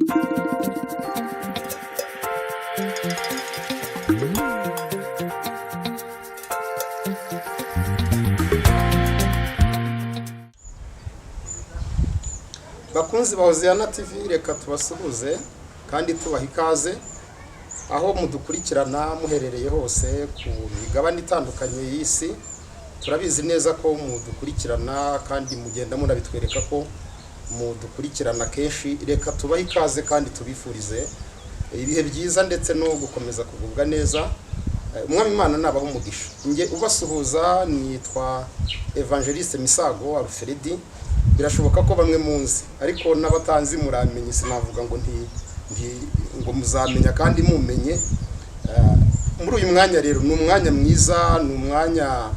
Bakunzi ba Hoziyana TV, reka tubasuhuze kandi tubaha ikaze aho mudukurikirana muherereye hose ku migabane itandukanye y'isi. Turabizi neza ko mudukurikirana kandi mugenda munabitwereka ko mudukurikirana kenshi. Reka tubaha ikaze kandi tubifurize ibihe byiza ndetse no gukomeza kugubwa neza. Umwami Imana nabaho umugisha. Nge ubasuhuza nitwa Evangeliste Misago Alfredi. Birashoboka ko bamwe munzi ariko n'abatanzi muramenye, sinavuga ngo ngo muzamenya kandi mumenye. Muri uyu mwanya rero ni umwanya mwiza, ni umwanya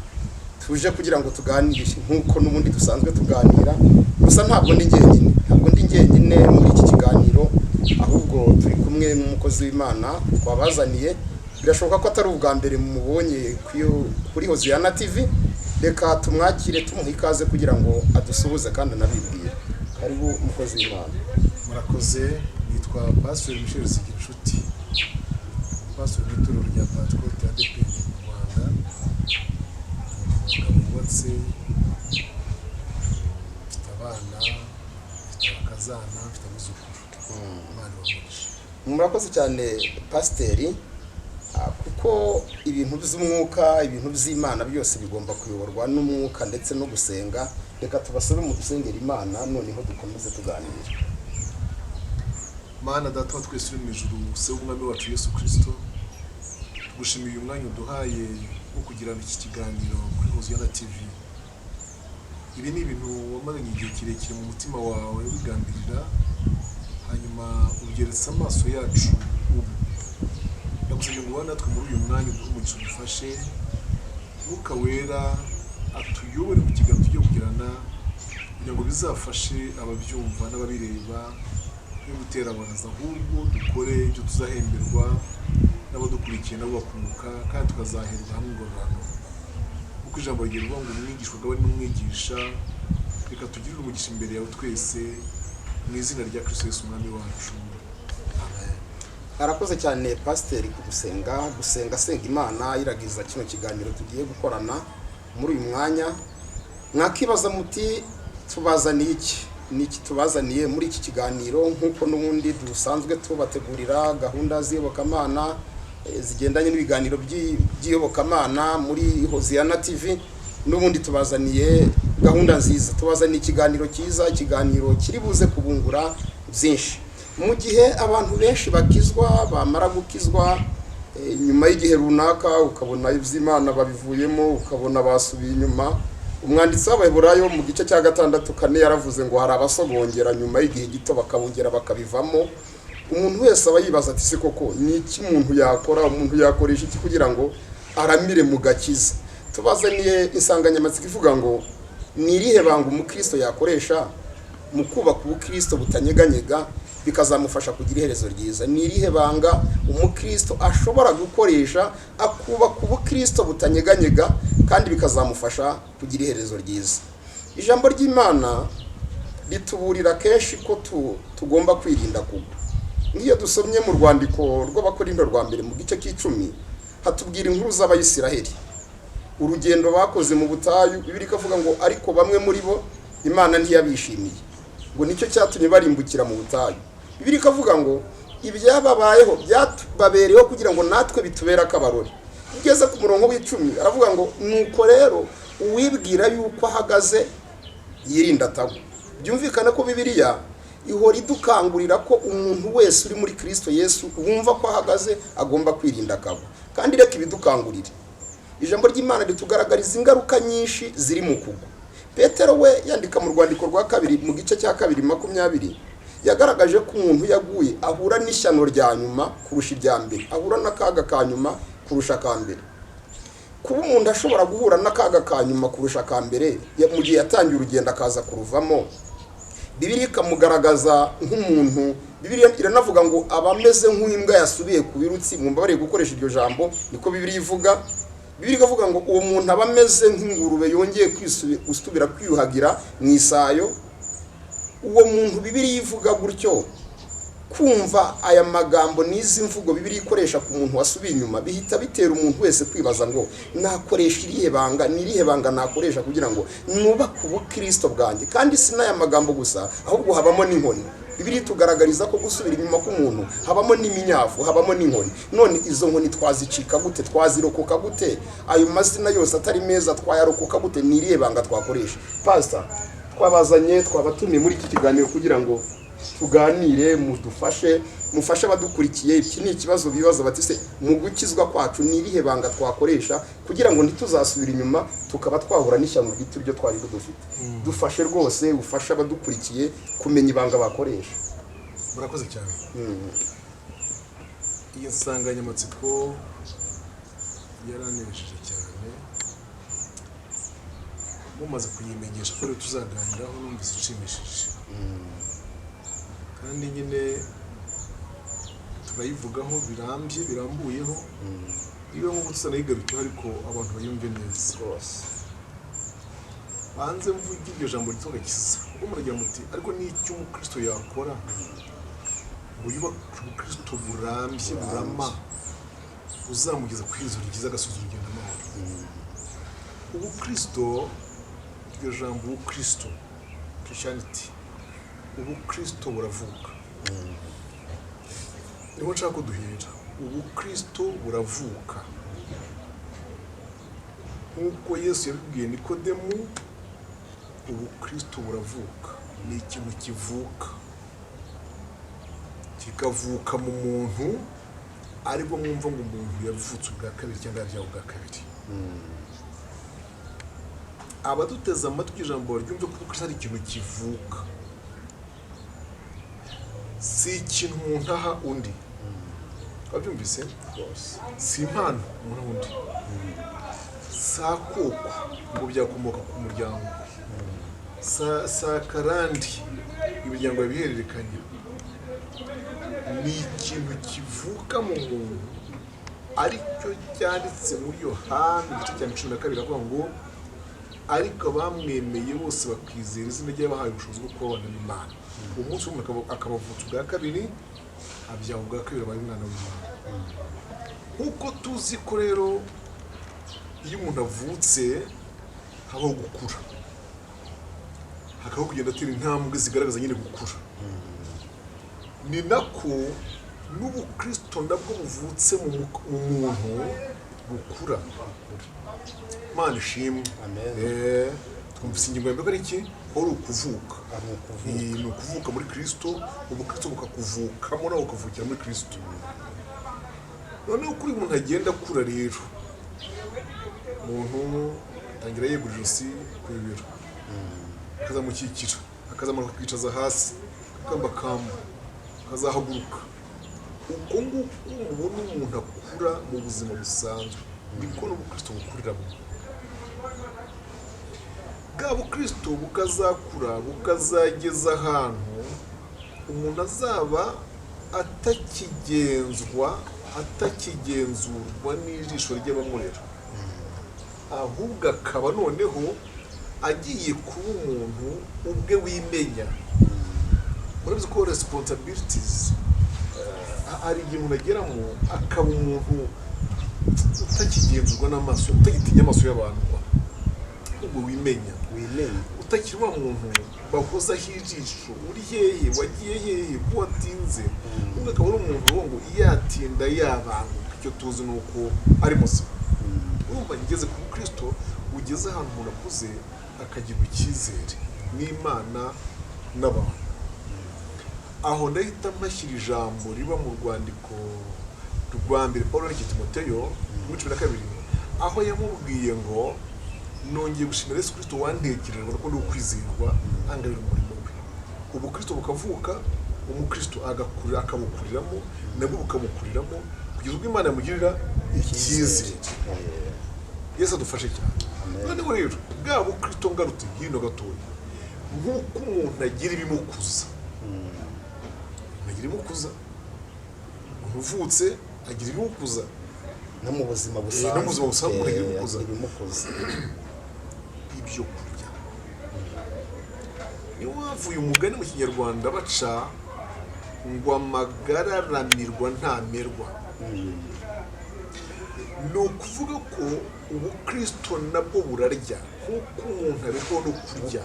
tuje kugira ngo tuganire nkuko n'ubundi dusanzwe tuganira. Gusa ntabwo ndi njyenyine muri iki kiganiro, ahubwo turi kumwe n'umukozi w'Imana twabazaniye. Birashoboka ko atari ubwa mbere mubonye kuri Hoziyana TV. Reka tumwakire tumuha ikaze kugira ngo adusuhuze kandi anabibwire. Karibu umukozi w'Imana. Murakoze. Nitwa Pastor Michel Sigicuti, pastor w'itorero rya Pentecote ADEPR mu Rwanda. Umugabo wubatse, mfite abana, mfite akazana, mfite abuzukuru. Imana ibamugishe. Murakoze cyane Pasiteri, kuko ibintu by'umwuka, ibintu by'Imana byose bigomba kuyoborwa n'umwuka ndetse no gusenga. Reka tubasabe mu dusengera Imana, noneho dukomeze tuganira. Mana Data wa twese uri mu ijuru, se w'umwami wacu Yesu Kristo, tugushimiye uyu mwanya uduhaye wo kugirana iki kiganiro kuri Hoziyana TV. Ibi ni ibintu wamaranye igihe kirekire mu mutima wawe wigambirira, hanyuma ugeretse amaso yacu ubu. Ndagusabye ngo natwe muri uyu mwanya umugisha udufashe, Mwuka Wera atuyobore mu kiganiro tugiye kugirana, kugira ngo bizafashe ababyumva n'ababireba gutera abanaza, ahubwo dukore ibyo tuzahemberwa n'abadukurikiye nabo bakunguka, kandi tukazaherwa hamwe ingororano. Kuko ijambo rigira ngo umwigishwa agawe n'umwigisha. Reka tugirire umugisha imbere yawe twese, mu izina rya Kristo Yesu umwami wacu. Amen. Arakoze cyane Pasiteri gusenga senga Imana iragiza kino kiganiro tugiye gukorana muri uyu mwanya. Mwakibaza muti tubazaniye iki? Niki tubazaniye muri iki kiganiro? Nkuko n'ubundi dusanzwe tubategurira gahunda z'iyobokamana zigendanye n'ibiganiro by'iyobokamana muri Hoziyana TV. N'ubundi tubazaniye gahunda nziza, tubazaniye ikiganiro cyiza, ikiganiro kiri buze kubungura byinshi. Mu gihe abantu benshi bakizwa, bamara gukizwa nyuma y'igihe runaka, ukabona iby'Imana babivuyemo, ukabona basubiye inyuma. Umwanditsi w'Abaheburayo mu gice cya 6:4 yaravuze ngo hari abasogongera nyuma y'igihe gito bakabongera bakabivamo. Umuntu wese aba yibaza ati se koko ni iki umuntu yakora, umuntu yakoresha iki kugira ngo aramire mu gakiza? Tubazaniye insanganyamatsiko ivuga ngo ni irihe banga umukristo yakoresha mu kubaka ubukristo butanyeganyega bikazamufasha kugira iherezo ryiza. Ni irihe banga umukristo ashobora gukoresha akubaka ubukristo butanyeganyega kandi bikazamufasha kugira iherezo ryiza? Ijambo ry'Imana rituburira kenshi ko tugomba kwirinda kugwa. Nk'iyo dusomye mu rwandiko rw'Abakorinto rwa mbere mu gice cy'icumi, hatubwira inkuru z'Abayisiraheli, urugendo bakoze mu butayu. Bibiliya ikavuga ngo ariko bamwe muri bo Imana ntiyabishimiye, ngo nicyo cyatumye barimbukira mu butayu. Bibiliya ikavuga ngo ibyababayeho byatubabereyeho kugira ngo natwe bitubere akabarori. Ugeze ku murongo w'10 aravuga ngo nuko rero uwibwira yuko ahagaze yirinda atagwa. Byumvikana ko Bibiliya ihora idukangurira ko umuntu wese uri muri Kristo Yesu wumva ko ahagaze agomba kwirinda akagwa. Kandi reka ibidukangurire, ijambo ry'Imana ritugaragariza ingaruka nyinshi ziri mu kugwa. Petero we yandika mu rwandiko rwa 2 mu gice cya 2:20 yagaragaje ko umuntu yaguye ahura n'ishyano rya nyuma kurusha irya mbere, ahura n'akaga ka nyuma kurusha ka mbere. Kuba umuntu ashobora guhura n'akaga ka nyuma kurusha ka mbere mu gihe yatangiye urugendo akaza kuruvamo, Bibiliya ikamugaragaza nk'umuntu. Bibiliya iranavuga ngo abameze nk'imbwa yasubiye ku birutsi. Mumbabarire gukoresha iryo jambo, niko Bibiliya ivuga. Bibiliya ikavuga ngo uwo muntu abameze nk'ingurube yongeye gusubira kwiyuhagira mu isayo. Uwo muntu Bibiliya ivuga gutyo kumva aya magambo n'izi mvugo bibiri ikoresha ku muntu wasubiye inyuma bihita bitera umuntu wese kwibaza ngo nakoresha irihe banga, ni irihe banga nakoresha kugira ngo nubake ubukristo bwanjye. Kandi si n'aya magambo gusa, ahubwo habamo n'inkoni. Bibiri tugaragariza ko gusubira inyuma k'umuntu habamo n'iminyafu, habamo n'inkoni. None izo nkoni twazicika gute, twazirokoka gute? Ayo mazina yose atari meza twayarokoka gute? Ni irihe banga twakoresha? Pastor, twabazanye twabatumiye muri iki kiganiro kugira ngo tuganire, mufashe abadukurikiye. Iki ni ikibazo bibaza bati se mu gukizwa kwacu ni irihe banga twakoresha kugira ngo ntituzasubira inyuma tukaba twahura n'ishyano ry'ibyo byo twari dufite. Dufashe rwose, ufashe abadukurikiye kumenya ibanga bakoresha. Murakoze cyane. Iyi nsanganyamatsiko yaranejeje cyane, mumaze kuyimenyesha ko tuzaganiraho numvise ishimishije. Kandi nyine turayivugaho birambye, birambuyeho, niba nk'uko tutanayigarukiyeho ariko abantu bayumve neza rwose. Banze mvuge iryo jambo rito gakiza, ubwo muragira muti ariko ni icyo umukristo yakora ngo yubake ubukristo burambye burama uzamugeza ku iherezo ryiza, agasoza urugendo amahoro. Ubukristo, iryo jambo ubukristo, Christianity, ubukristo buravuka. Niho nshaka ko duhera. Ubukristo buravuka nk'uko Yesu yabibwiye Nikodemu. Ubukristo buravuka, ni ikintu kivuka, kikavuka mu muntu, aribwo mwumva ngo umuntu yavutse ubwa kabiri cyangwa yabyawe ubwa kabiri. Abaduteze amatwi ijambo baryumve ko ubukristo ari ikintu kivuka, si ikintu umuntu aha undi. Wabyumvise? Si impano umuntu aha undi, si akoko ngo byakomoka ku muryango, si akarandi imiryango yabihererekanya. Ni ikintu kivuka mu muntu, aricyo cyanditse muri Yohana igice cya 12 avuga ngo ariko abamwemeye bose bakizera izina rye bahaye ubushobozi bwo kubana n'Imana. Umunsi w'umuntu akabavutsa ubwa kabiri, abyawe ubwa kabiri abaye umwana w'Imana. Nk'uko tuzi ko rero iyo umuntu avutse habaho gukura, hakabaho kugenda atera intambwe zigaragaza nyine gukura. Ni nako n'ubukristo nabwo buvutse mu muntu bukura. Imana ishimwe. Twumvise ingingo ya mbere ko ari iki? Ari ukuvuka. Ni ukuvuka muri Kristo, ubukristo bukakuvukamo nawe ukavukira muri Kristo. Noneho kuri umuntu agenda akura rero, umuntu atangira yegura ijosi ku bibero, akazamukikira, akazamanuka akicaza hasi, akambakamba, akazahaguruka. Uko nguko ubona umuntu akura mu buzima busanzwe, niko n'ubukristo bukuriramo. Bwa bukristo bukazakura, bukazageza ahantu umuntu azaba atakigenzurwa n'ijisho ry'abamurera, ahubwo akaba noneho agiye kuba umuntu ubwe wimenya. Murabizi ko responsibilities ari igihe umuntu ageramo akaba umuntu utakigenzurwa n'amaso, utagitinya amaso y'abantu, ubwo wimenya, utakiri wa muntu bahozaho ijisho, uri hehe, wagiye hehe, ko watinze. Ubwo akaba ari umuntu ngo yatinda yabanguka. Icyo tuzi ni uko ari muzima. Urumva ngeze ku Kristo ugeze ahantu umuntu akuze akagira icyizere n'Imana n'abantu. Aho ndahita mpashyira ijambo riba mu rwandiko rwa mbere Pawulo yandikira Timoteyo muri 12, aho yamubwiye ngo nongeye gushimira Yesu Kristo wantekererwa ko ndi ukwizerwa angabira umurimo we. Ubukristo bukavuka, umukristo agakurira, akabukuriramo, nabwo bukamukuriramo kugeza ubwo Imana yamugirira icyizere. Yesu adufashe cyane. Noneho rero bwa bukristo ngarutse hino gatoya, nk'uko umuntu agira ibimukuza, uvutse agira ibimukuza no mu buzima busanzwe, ibimukuza. Ibyo kurya niyo wavuye umugani mu Kinyarwanda baca ngo amagara aramirwa ntamerwa. Ni ukuvuga ko ubukristo nabwo burarya nk'uko umuntu abeho no kurya,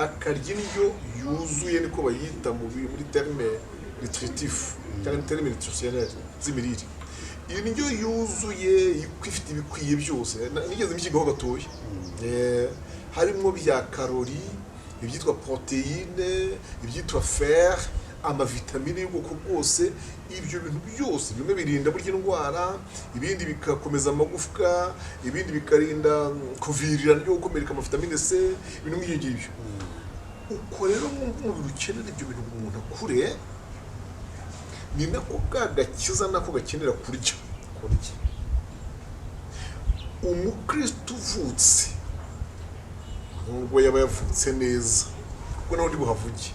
akarya indyo yuzuye, niko bayita muri terme nutritif cyangwa terme nutritionnel z'imirire. Iyi ndyo yuzuye ifite ibikwiye byose, nigeze mbyigaho gatoya. Harimo bya karori, ibyitwa proteine, ibyitwa fer, amavitamine y'ubwoko bwose. Ibyo bintu byose bimwe birinda burya indwara, ibindi bikakomeza amagufwa, ibindi bikarinda kuvirirana no gukomereka, amavitamine C, ibintu nk'ibyo ngibyo. Uko rero umubiri ukenera ibyo bintu ngo umuntu akure, ni nako gakiza nako gakenera kurya. Umukristo uvutse nubwo yaba yavutse neza, kuko nawe ndi buhavuge,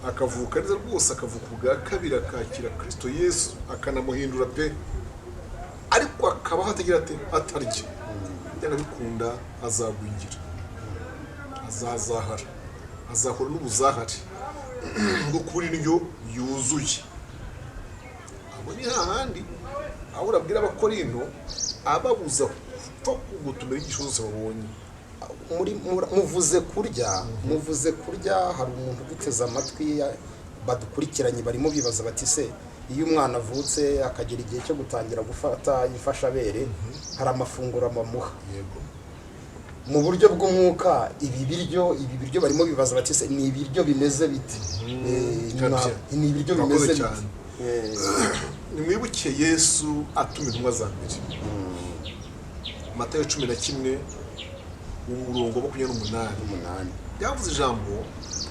akavuka neza rwose, akavuka ubwa kabiri, akakira Kristo Yesu, akanamuhindura pe, ariko akabaho atagira ate, atarya, byanga bikunda azagwingira, azazahara, azahora n'ubuzahare bwo kubura indyo yuzuye. Abo ni hahandi aho urabwira Abakorinto ababuza gupfa kugutumira inyigisho zose babonye. muvuze kurya, hari umuntu uguteze amatwi badukurikiranye barimo bibaza bati se iyo umwana avutse akagera igihe cyo gutangira gufata imfashabere, hari amafunguro bamuha mu buryo bw'umwuka. Ibi biryo barimo bibaza bati se ni ibiryo bimeze bite? Ni ibiryo bimeze bite? Nimwibuke Yesu atuma intumwa za mbere, Matayo 11 umurongo wa 28 yavuze ijambo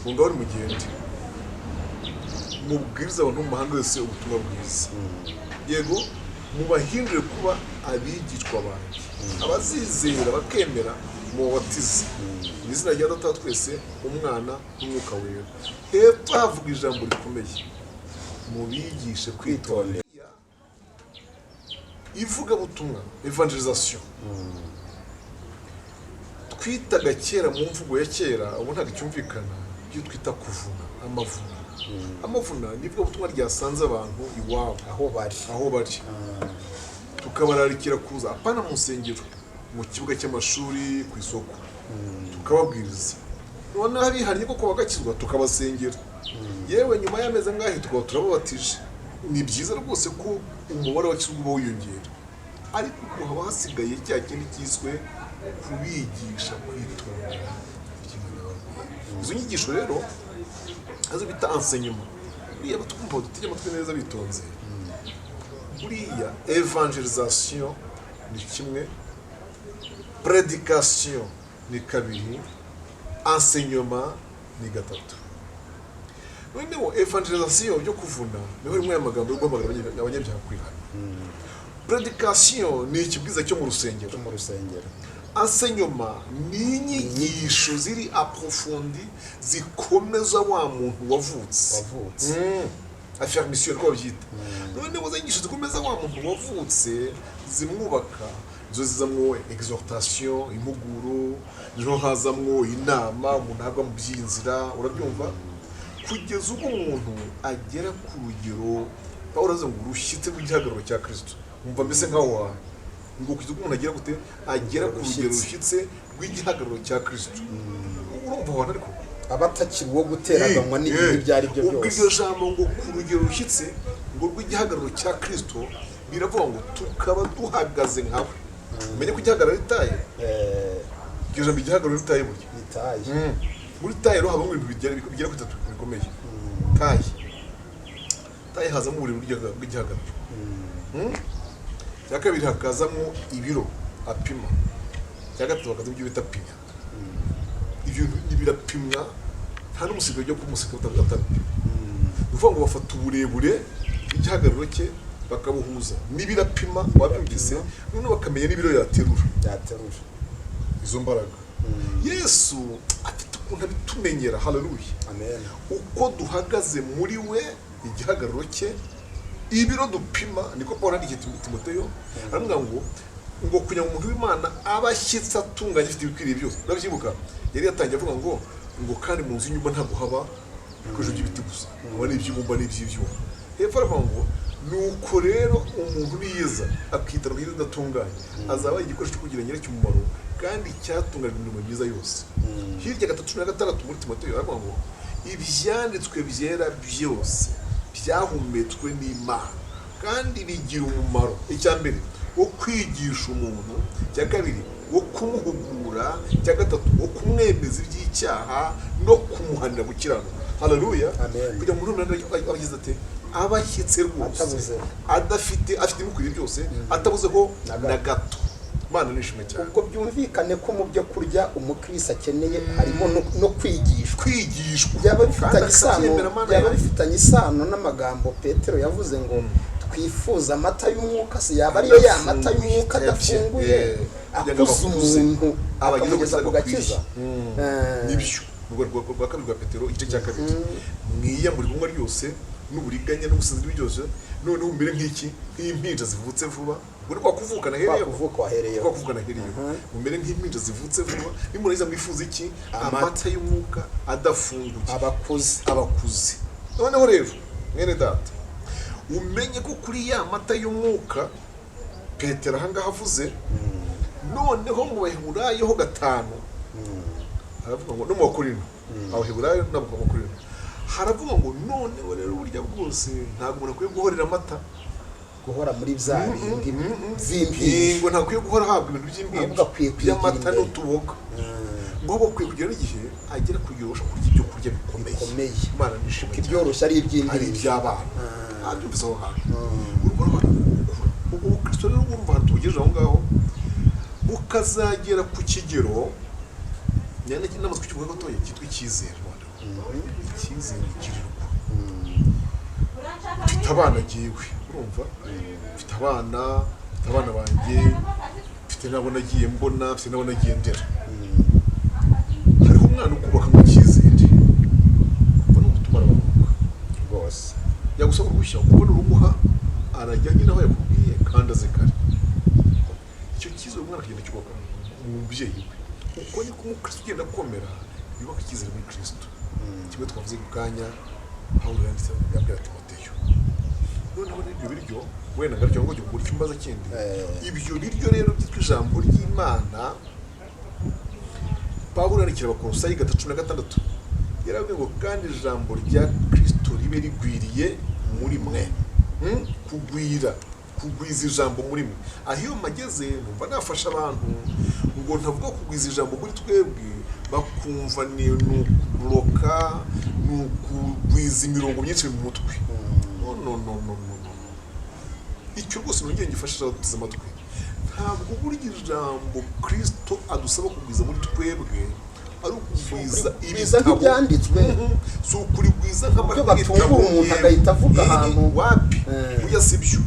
ngo ngaho uri mugende mubwiriza abantu mu mahanga yose ubutumwa bwiza. Yego, mubahindure kuba abigishwa banjye, abazizera bakemera mubatize mu izina rya Data twese, Umwana n'Umwuka Wera. Hepfo havuga ijambo rikomeye, mubigishe kwitondera ivugabutumwa, evangelisation. Twitaga kera mu mvugo ya kera, ubu ntabwo icyumvikana, ibyo twita kuvuna, amavuna. Amavuna ni ivugabutumwa ryasanze abantu iwabo aho bari, tukabararikira kuza, apana mu nsengero, mu kibuga cy'amashuri, ku isoko, tukababwiriza. Noneho abihariye koko bagakizwa tukabasengera, yewe nyuma y'amezi angahe tukaba turababatije. Ni byiza rwose ko umubare w'abakizwa uba wiyongera, ariko haba hasigaye cya kindi cyiswe kubigisha kwitondera. Izo nyigisho rero azo bita enseignement, buriya batwumva dutege amatwi neza bitonze. Buriya evangelisation ni kimwe, prédication ni kabiri, enseignement ni gatatu. Noneho evangelisation byo kuvuna niho rimwe y'amagambo yo guhamagara abanyabyaha kwihana. Prédication ni ikibwiza cyo mu rusengero. Enseignement ni inyigisho ziri approfondi zikomeza wa muntu wavutse. Affirmation ko babyita. Noneho za inyigisho zikomeza wa muntu wavutse zimwubaka, zo zizamwo exhortation, impuguro, niho hazamwo inama, umuntu agwa mu byinzira, urabyumva, kugeza ubwo umuntu agera ku rugero Pawulo avuze ngo urushyitse rw'igihagararo cya Kristo. Umva mbese nkaho ngo kugeza ubwo umuntu agera gute, agera ku rugero rushyitse rw'igihagararo cya Kristo. Urumva abantu ariko abatakiri wo guteraganwa n'ibintu byari byo byose. Ubwo iryo jambo ngo ku rugero rushyitse ngo rw'igihagararo cya Kristo biravuga ngo tukaba duhagaze nkawe. Umenye ko igihagararo ritaye, iryo jambo igihagararo ritaye buryo Itaye. Muri taye rero habamo ibintu bigera ku 3 bikomeye. Taye hazamo uburyo bw'igihagararo. Ya kabiri hakazamo ibiro apima. Ya gatatu hakazamo ibyo bita pinya. Ibyo birapimwa, nta n'umusigo ryo kumusika utabipima. Uvuga ngo bafata uburebure bw'igihagararo cye bakabuhuza n'ibirapima wabyumvise, none bakamenya n'ibiro yaterura. Izo mbaraga Yesu afite ukuntu abitumenyera. Haleluya, amen. Uko duhagaze muri we igihagararo cye, ibiro dupima, niko Pawulo yandikiye Timoteyo, aravuga ngo kugira ngo umuntu w'Imana abashyitsi atunganye afite ibikwiriye byose. Urabyibuka yari yatangiye avuga ngo kandi mu nzu y'inyuma ntabwo haba ibikoresho by'ibiti gusa aba ni iby'ibumba n'iby'ibyuma. Hepfo aravuga ngo nuko rero umuntu niyiza akitara ubwiza udatunganye azaba igikoresho cyo kugira nyiracyo umumaro kandi cyatunganya imirimo myiza yose. Hirya 3:6 muri Timoteyo aravuga ngo ibyanditswe byera byose byahumetswe n'Imana kandi bigira umumaro, icya mbere wo kwigisha umuntu, icya kabiri wo kumuhugura, icya gatatu wo kumwemeza iby'icyaha no kumuhanira gukiranuka. Haleluya. Kugira ngo umuntu abagize ate abashyitse rwose afite ibimukwiriye byose atabuzeho na gato. Imana nishimwe cyane. Ubwo byumvikane ko mu byo kurya umukristo akeneye harimo no kwigishwa. Byaba bifitanye isano n'amagambo Petero yavuze ngo twifuza amata y'umwuka, si yaba ariyo ya mata y'umwuka adafunguye akuza umuntu abageza ku gakiza. Nibyo urwo rwa kabiri rwa Petero igice cya kabiri. Mwiyambura ibumwa ryose n'uburiganya n'ubusinzi byose noneho mbere nk'impinja zivutse vuba. Buri kwa kuvukana hereyeho umere nk'impinja zivutse vuba nimuriza mwifuza iki amata y'umwuka adafunguye abakuze. Noneho rero mwene data umenye ko kuri ya mata y'umwuka Petero ahangaha avuze noneho mu Baheburayo ho 5 haravuga ngo no mu Bakorinto Abaheburayo n'abo mu Bakorinto haravuga ngo noneho rero uburyo bwose ntabwo umuntu akwiye guhorera amata guhora muri bya bindi by'impingo, ntakwiye guhora habwa ibintu by'impingo by'amata n'utuboga ngo bakwiye kugira n'igihe agera kugira ubasha kurya ibyo kurya bikomeye. Imana nishimwe ibyoroshye ari iby'abana abyumvise aho hantu ubu Kristo rero urumva ahantu tugejeje aho ngaho ukazagera ku kigero nyane n'amatwi cy'uvuga ko toye cyitwa icyizere. Icyizere kirirwa mfite abana giwe urumva mfite abana banjye mfite nabo nagiye mbona mfite nabo nagiye ndera. Hariho umwana ukubaka mu cyizere ubona gutuma arabanuka rwose yagusaba uruhushya kubona urumuha arajya nyine aho yakubwiye kandi aze kare. Icyo cyizere umwana agenda cyubaka mu mubyeyi we uko ni ko umukristo ugenda akomera yubaka icyizere muri Kristo. Kimwe twavuze ku kanya Pawulo yanditse yabwira Timoteyo. Noneho n'ibyo biryo wenda ngaryo ngo ujye kurya imbaza kindi ibyo biryo rero byitwa ijambo ry'Imana. Pawulo yandikira Abakolosayi 3:6 yaravuze ngo kandi ijambo rya Kristo ribe rigwiriye muri mwe. Kugwiza ijambo muri mwe. Aho iyo mageze numva nafasha abantu ngo ntavuga kugwiza ijambo muri twebwe bakumva ni ukuroka n'ukugwiza imirongo myinshi mu mutwe. No. Icyo rwose nongeye ngifashisha abateze amatwi. Ntabwo burya ijambo Kristo adusaba kugwiza muri twebwe ari ukugwiza ibitabo byanditswe, si ukurigwiza nk'amatunguru umuntu agahita avuga ahantu wapi ujya sibyo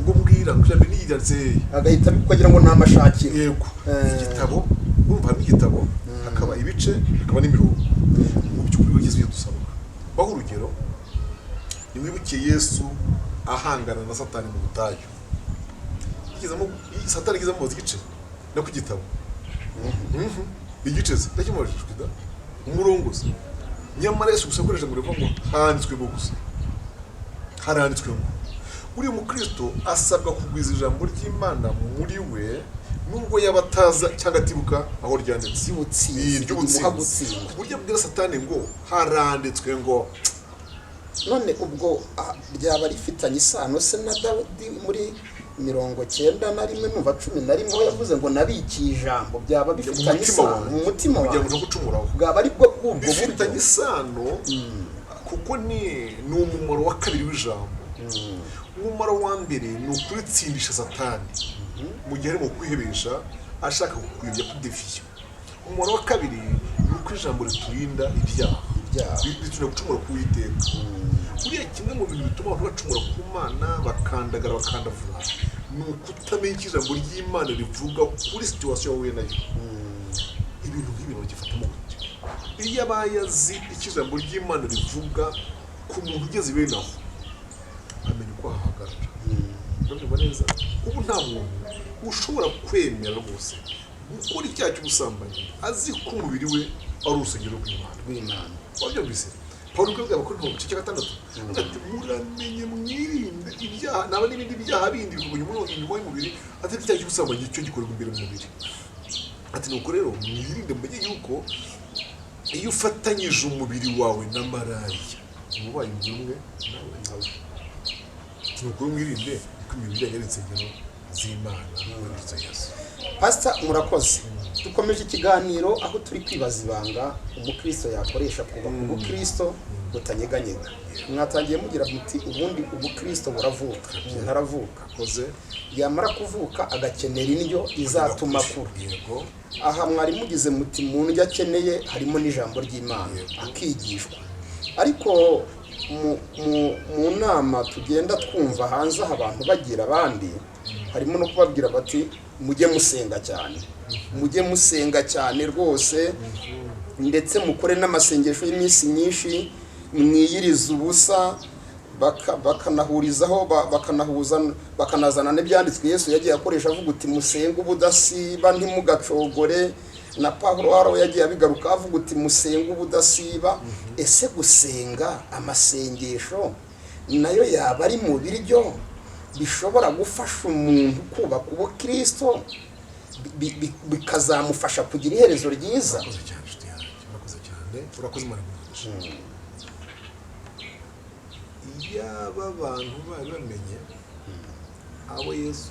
ngo mbwira kujambe niyirantse agahita kugira ngo nta mashakiro. Yego igitabo urumva igitabo hakaba ibice hakaba n'imirongo mu by'ukuri wigeze dusaba. Baho urugero nimwibukiye Yesu ahangana na Satani mu butayu. Satani igeze mu gice no ku gitabo igice ndakimubajije da umurongozi nyamara Yesu gusa akoresha ngo ngo handitswe gusa haranditswe ngo uri mu Kristo asabwa kugwiza ijambo ry'Imana muri we nubwo yabataza cyangwa atibuka aho ryanditse ry'ubutsinzi ku buryo bwira Satani ngo haranditswe ngo. None ubwo ryaba rifitanye isano se na Dawidi muri 91 numva 11 aho yavuze ngo nabikiye ijambo byaba bifitanye isano mu mutima wawe kugira ngo gucumuraho bwaba ari bwo bw'ubwo bifitanye isano kuko ni umumaro wa kabiri w'ijambo. Umumaro wa mbere ni ukuritsindisha Satani mu gihe ari mu kwihebesha ashaka kukuyobya kudeviya. Umumaro wa kabiri ni uko ijambo riturinda ibyaha bituma gucumura ku Uwiteka. Buriya kimwe mu bintu bituma abantu bacumura ku Mana bakandagara bakandavura ni ukutamenya icyo ijambo ry'Imana rivuga kuri situation wowe nayo. Ibintu nk'ibintu bagifatamo gute? Iyo abayazi icyo ijambo ry'Imana rivuga ku muntu ugeze bene aho amenya uko ahagarara. Urumva neza ubu nta muntu ushobora kwemera rwose gukora icyaha cy'ubusambanyi azi ko umubiri we ari urusengero rw'Imana. Wabyo mbese Pawulo ubwo abakora mu gice cya 6 ati muramenye mwirinde ibyaha naba n'ibindi byaha bindi bikuguye mu inyuma y'umubiri ati icyaha cy'ubusambanyi cyo gikorerwa imbere mu mubiri ati nuko rero mwirinde mumenye yuko iyo ufatanyije umubiri wawe n'amaraya ubaye umwe nawe nuko mwirinde ko imibiri yanyu ari insengero z'Imana n'Umwami Yesu. Pastor murakoze dukomeje ikiganiro aho turi kwibaza ibanga umukristo yakoresha kubaka ubukristo butanyeganyega. Mwatangiye mugira muti ubundi ubukristo buravuka umuntu aravuka koze yamara kuvuka agakenera indyo izatuma akura. Yego Aha mwari mugize muti mu ndyo akeneye harimo n'ijambo ry'Imana akigishwa, ariko mu nama tugenda twumva hanze aho abantu bagira abandi harimo no kubabwira bati mujye musenga cyane, mujye musenga cyane rwose, ndetse mukore n'amasengesho y'iminsi myinshi, mwiyiriza ubusa, bakanahurizaho bakanazana n'ibyanditswe Yesu yagiye akoresha avuga uti musenge ubudasiba ntimugacogore, na Pawulo waro yagiye abigaruka avuga uti musenge ubudasiba. Ese gusenga amasengesho nayo yaba ari mu biryo bishobora gufasha umuntu kubaka ubukristo bikazamufasha kugira iherezo ryiza? urakoze cyane urakoze Imana imugisha. Yaba abantu bari bamenye abo Yesu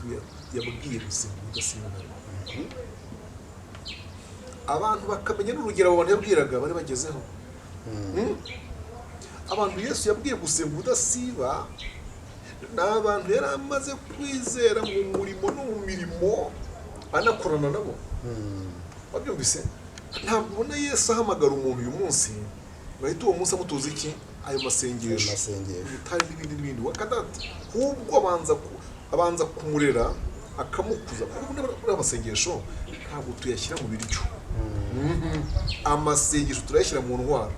yabwiye gusenga ubudasiba, abantu bakamenya n'urugero abo bantu yabwiraga bari bagezeho. Abantu Yesu yabwiye gusenga ubudasiba ni abantu yari amaze kwizera mu murimo no mu mirimo anakorana nabo. Wabyumvise? Ntabwo ubona Yesu ahamagara umuntu uyu munsi bahita uwo munsi amutuza iki ayo masengesho utari n'ibindi wakadati, ahubwo abanza kumurera akamukuza. Kuko muri amasengesho ntabwo tuyashyira mu biryo. Amasengesho turayashyira mu ntwaro.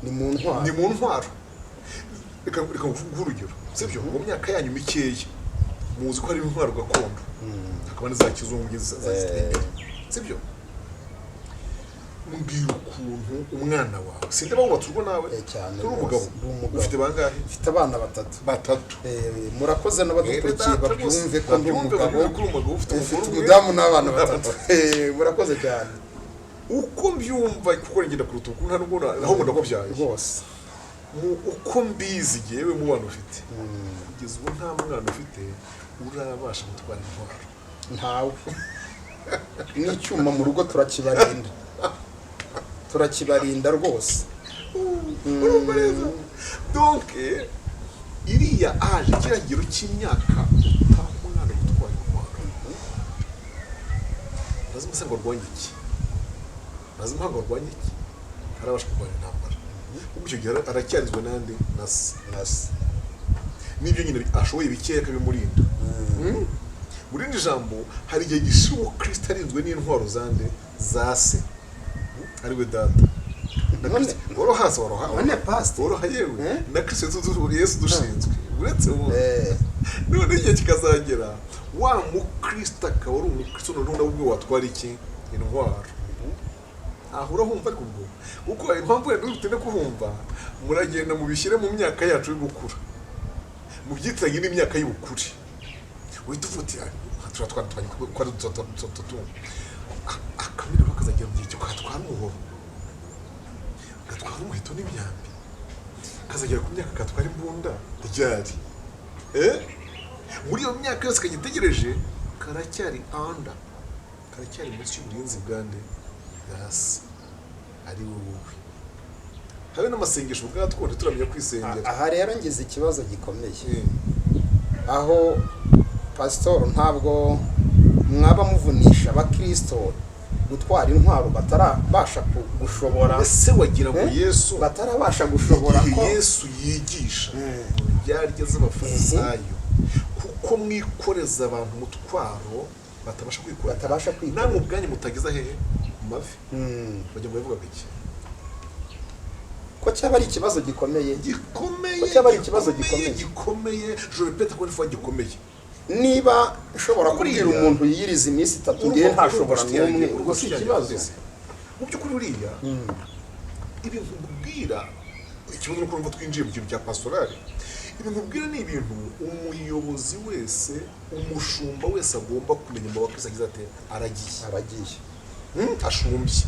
Ni mu ntwaro. Reka nguhe urugero, sibyo? Mu myaka yanyu mikeya muzi ko hari intwaro gakondo, hakaba n'iza kizungu ziteye, sibyo? Mbwira ukuntu umwana wawe sinde bavuga turwo nawe turi umugabo ufite bangahe? Mfite abana batatu. Murakoze n'abadukurikiye babyumve ko ndi umugabo ufite umudamu n'abana batatu. Murakoze cyane. Uko mbyumva kuko ngenda kuruta ukuntu nta nubwo aho ngo ndakubyaye rwose. Uko mbizi yewe mu bana ufite kugeza ubu nta mwana ufite urabasha gutwara intwaro. Ntawe. N'icyuma mu rugo turakibarinda rwose. Donc iriya aje kiragiro cy'imyaka nta mwana gutwara intwaro. Lazima se ngo rwanye iki? Lazima ngo rwanye iki? Arabasha kurwanya intambara. Ubwo gihe aracyarizwe nande nasi. Nibyo nyine ashoboye bikeka bimurinda. Muri ndi jambo hari igihe gishubo Kristo arinzwe n'intwaro zande zase. Ariwe data. Worohase None pastor woroha yewe na Kristo Yesu dushinzwe. Uretse ubu. None igihe kikazagera wa mu Kristo akaba ari umukristo none ubwo watwara iki intwaro. Ahura humva kubwo uko impamvu ya n'utende kuhumva muragenda mu bishyire mu myaka yacu yo gukura mu byitanye n'imyaka y'ubukuri uhita ufutira turatwanye kwa dutoto akamira bakazagira mu gihe cyo kwatwara umuhoro gatwara umuheto n'imyambi kazagera ku myaka katwara imbunda ryari muri iyo myaka yose kagitegereje karacyari munsi y'uburinzi bwande yasi ari wowe. Habe n'amasengesho bwatwonde turamenya kwisengera. Aha rero ngize ikibazo gikomeye. Aho pastor ntabwo mwaba muvunisha abakristo gutwara intwaro batarabasha gushobora. Ese wagira ngo Yesu batarabasha gushobora ko Yesu yigisha byarya z'abafarisayo kuko mwikoreza abantu mutwaro batabasha kwikora. Namwe ubwanyu mutageza hehe mavi. Bajya ngo bavuga iki? Ko cyaba ari ikibazo gikomeye. Ko cyaba ari ikibazo gikomeye. Je répète ko fois gikomeye. Niba nshobora kubwira umuntu yiriza iminsi 3 ngiye ntashobora n'umwe, ubwo si ikibazo. Mu by'ukuri uriya ibintu nkubwira ikibazo nuko numva twinjiye mu kintu cya pastorale. Ibintu nkubwira ni ibintu umuyobozi wese, umushumba wese agomba kumenya mu bakristo agize ate aragiye ashumbye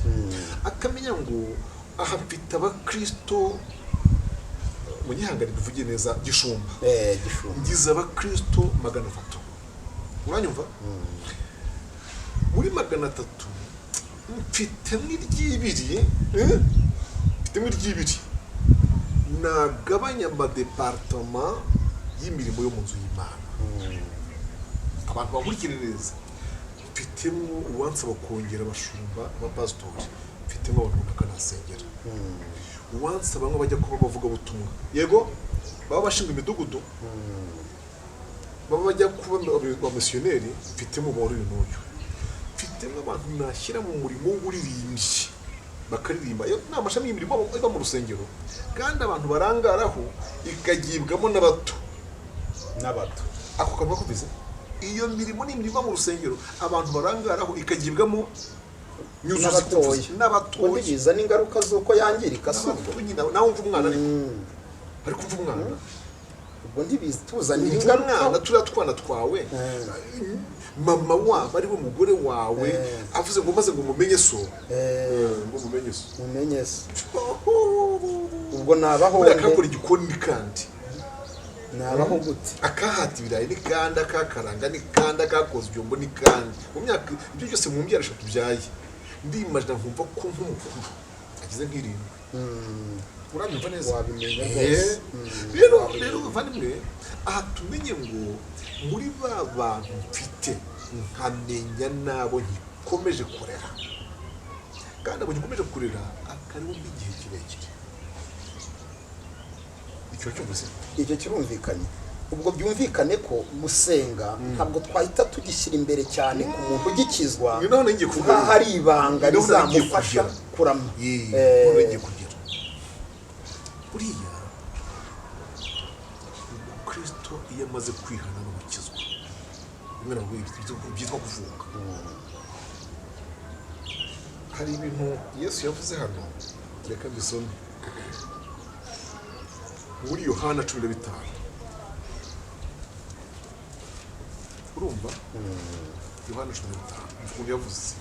akamenya ngo aha mfite abakristo mu gihangane bivuge neza gishumba ngize abakristo 300. uranyumva muri 300 mfite n'iryibiri nagabanya amadepartement y'imirimo yo mu nzu y'Imana. Abantu bakurikire neza, mfitemo uwansaba kongera abashumba abapasitori, mfitemo abantu bakanasengera, uwansaba bamwe bajya kuba bavuga butumwa, yego baba bashinga imidugudu, baba bajya kuba abamisiyoneri, mfitemo bari n'uyu, mfitemo abantu nashyira mu murimo w'uririmbyi bakaririmba. Yo nta mashami y'imirimo iba mu rusengero, kandi abantu barangaraho ikagibwamo n'abato. Ako kanwa kubize iyo mirimo n'imirimo mu rusengero abantu barangaraho ikagibwamo n'abatoya biza n'ingaruka z'uko yangirika. Nawe umva umwana ariko umva umwana ubwo ntibizi tuzanira ingaruka turiya twana twawe, mama wabo ari we mugore wawe avuze ngo maze ngo mumenye so, ngo mumenye so ubwo nabaho akakora igikoni kandi nabaho gute, akahata ibirayi ni kandi akakaranga ni kandi akakoza ibyombo ni kandi mu myaka ibyo byose mu mbyara 3 byaye ndimajina nkumva ko nk'umukuru agize nk'irindwi. Uranyumva neza wabimenya rwose. Rero bavandimwe aha tumenye ngo muri ba bantu mfite nkamenya nabo nkikomeje kurera, kandi abo nkikomeje kurera akariho igihe kirekire. Icyo kirumvikanye. Ubwo byumvikane ko gusenga ntabwo twahita tugishyira imbere cyane ku muntu ugikizwa, hari ibanga rizamufasha kurama. Buriya Kristo iyo amaze kwihana no gukizwa, umwana byitwa kuvuka. Hari ibintu Yesu yavuze hano, reka mbisome muri Yohana 15. Urumva Yohana 15 ukuntu yavuze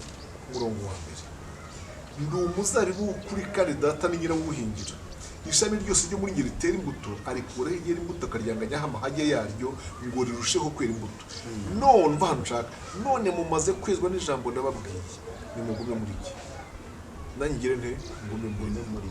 umurongo wa mbere, ndi umuzabibu w'ukuri kandi data ni nyiramuhingira. Ishami ryose ryo muri ngeri ritera imbuto arikuraho igera imbuto akaryanganyaho amahage yaryo ngo rirusheho kwera imbuto. None mva hano nshaka, none mumaze kwezwa n'ijambo ndababwiye, nimugume muri iki nanjye ngire nte ngume muri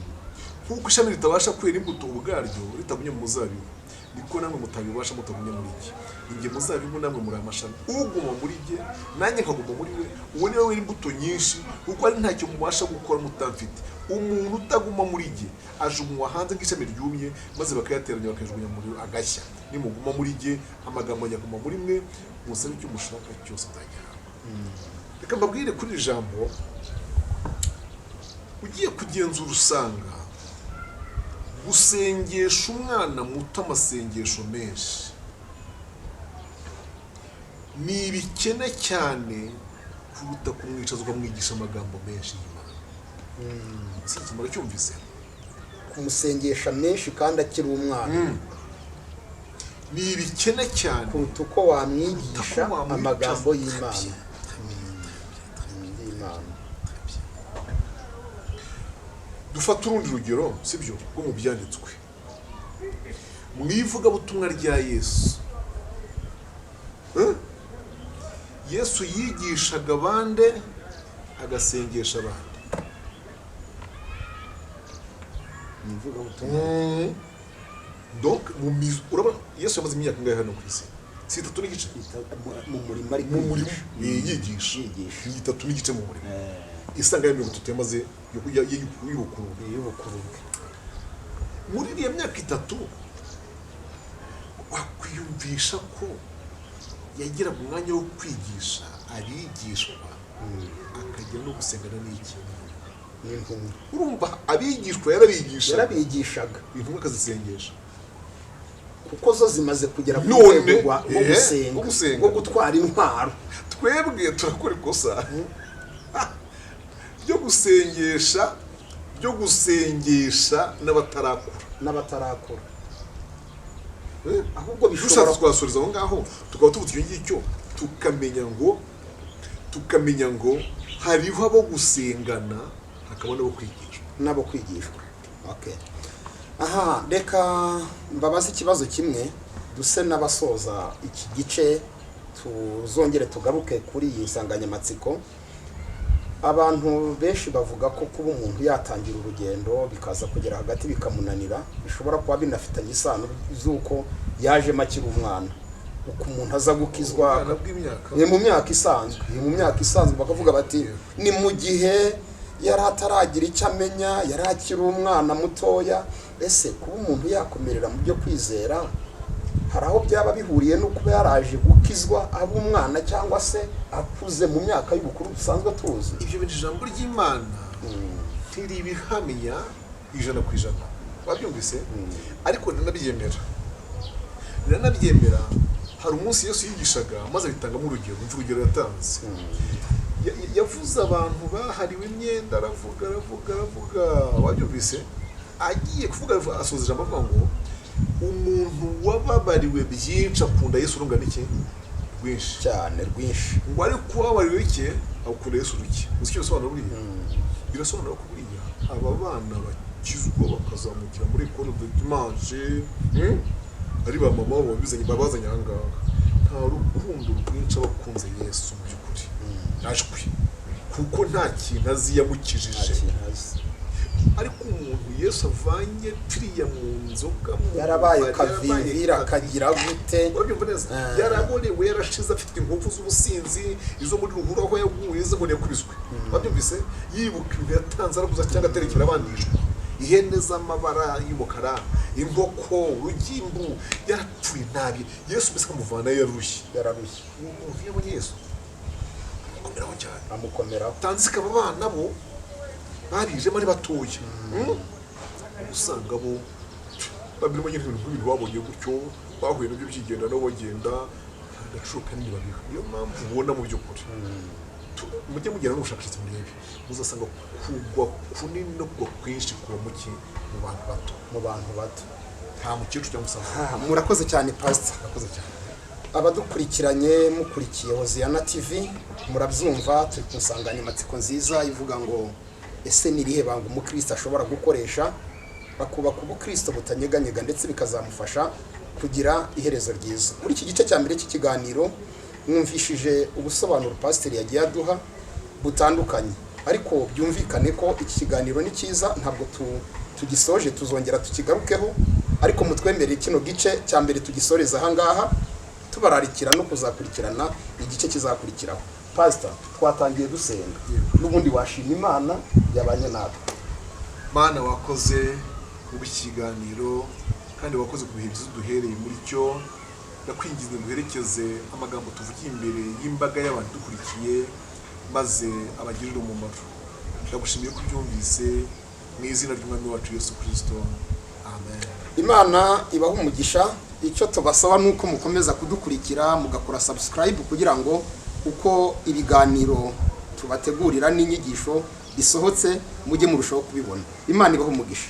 nk'uko ishami ritabasha kwera imbuto ubwaryo ritagumye mu muzabibu, niko namwe mutabibasha mutagumye muri iki. Inge muzabibu namwe muri amashami, uguma muri jye nanjye nkaguma muri we, uwo niwe wera imbuto nyinshi, kuko ari ntacyo mubasha gukora mutamfite. Umuntu utaguma muri jye ajugunywa hanze nk'ishami ryumye, maze bakayateranya bakajugunya muri agashya. Nimuguma muri jye amagambo nyaguma muri mwe, musabe icyo mushaka cyose nzagihabwa. Reka mbabwire kuri iri jambo, ugiye kugenzura usanga gusengesha umwana muto amasengesho menshi ni ibikene cyane kuruta kumwicaza ukamwigisha amagambo menshi y'Imana. Sinzimara cyumvise kumusengesha menshi kandi akiri umwana ni ibikene cyane kuruta uko wamwigisha amagambo y'Imana. Dufata urundi rugero sibyo rwo mu byanditswe mu ivugabutumwa rya Yesu. Yesu yigishaga abandi agasengesha abandi. Donc urabona Yesu yamaze imyaka ingahe hano ku isi? 3 n'igice mu murima ari mu murimo yigisha 3 n'igice mu murimo. Isanga ya 30 yamaze y'ubukuru. Muri iyo myaka 3 wakwiyumvisha ko yagira umwanya wo kwigisha abigishwa akajya no gusengana n'iki. Urumva abigishwa yarabigishaga intumwa akazisengesha, kuko zo zimaze kugera ku rwego rwo gusenga rwo gutwara intwaro. Twebwe turakora ikosa ryo gusengesha ryo gusengesha n'abatarakura ahubwo bishobora dushatse twasoreza aho ngaho tukaba tuvuga icyo ngicyo tukamenya ngo hariho abo gusengana hakaba n'abo kwigishwa okay. Aha reka mbabaze ikibazo kimwe duse n'abasoza iki gice tuzongere tugaruke kuri iyi nsanganyamatsiko. Abantu benshi bavuga ko kuba umuntu yatangira urugendo bikaza kugera hagati bikamunanira bishobora kuba binafitanye isano z'uko yaje makiri umwana, uko umuntu aza gukizwa mu myaka isanzwe bakavuga bati ni mu gihe yari ataragira icyo amenya, yari akiri umwana mutoya. Ese kuba umuntu yakomerera mu byo kwizera hari aho byaba bihuriye no kuba yaraje gukizwa aba umwana cyangwa se akuze mu myaka y'ubukuru dusanzwe tuzi? Ibyo bintu ijambo ry'Imana ntiribihamya 100%, wabyumvise? Ariko ndanabyemera. Hari umunsi Yesu yigishaga maze bitangamo urugero yatanze. Yavuze abantu bahariwe imyenda, aravuga wabyumvise? Agiye kuvuga asoza ijambo avuga ngo umuntu wababariwe byinshi akunda Yesu urungana iki? Rwinshi cyane, rwinshi. Ngo ari kuwabariwe iki akunda Yesu ruki? Uzi icyo bisobanura buriya? Birasobanura ko buriya aba bana bakizwa bakazamukira muri école de dimanche ari ba mama babazanye ahangaha, nta rukundo rwinshi abakunze Yesu mu by'ukuri najwe kuko nta kintu azi yamukijije. Ariko umuntu Yesu avanye turiya mu nzoga yarabaye kavivira akagira gute, wabyumva neza? Yaraborewe, yarashize afite inkovu z'ubusinzi, izo muri ruhuru aho yaguye ze ngo yakubiswe, wabyumvise? Yibuka ibintu yatanze araguza cyangwa aterekera abandishwa, ihene z'amabara y'umukara, inkoko, urugimbu, yarapfuye nabi. Yesu mbese akamuvanayo yararushye. Umuntu yabonye Yesu amukomeraho cyane, amukomeraho. Tanzika aba bana bo babije muri batoya, usanga bo babirimo nyine ibintu babonye gutyo, bahuye n'ibyo byigenda nabo bagenda agacuruka nibabiha. Niyo mpamvu ubona mu by'ukuri mujye mugera n'ubushakashatsi murebe, muzasanga kugwa kunini no kugwa kwinshi kuba muke mu bantu bato nta mukecuru cyangwa umusaza. Murakoze cyane Pastor, murakoze cyane. Abadukurikiranye mukurikiye Hoziyana TV, murabyumva turi ku nsanganyamatsiko nziza ivuga ngo ese ni irihe banga umukristo ashobora gukoresha bakubaka ubukristo butanyeganyega ndetse bikazamufasha kugira iherezo ryiza. Muri iki gice cya mbere cy'ikiganiro mwumvishije ubusobanuro pasiteri yagiye aduha butandukanye, ariko byumvikane ko iki kiganiro ni cyiza, ntabwo tugisoje, tuzongera tukigarukeho, ariko mutwemerere kino gice cya mbere tugisoreza ahangaha, tubararikira no kuzakurikirana igice kizakurikiraho. Pastor, twatangiye dusenga, n'ubundi washima Imana yabanye natwe. Mana wakoze ubukiganiro kandi wakoze ku bihe byiza duhereye muri cyo, ndakwingize duherekeze amagambo tuvugiye imbere y'imbaga y'abantu dukurikiye maze abagirira umumaro. Ndagushimiye ko byumvise mu izina ry'Umwami wacu Yesu Kristo, amen. Imana ibaha umugisha. Icyo tubasaba nuko mukomeza kudukurikira mugakora subscribe kugira ngo uko ibiganiro tubategurira n'inyigisho bisohotse mujye murushaho kubibona. Imana ibaha umugisha.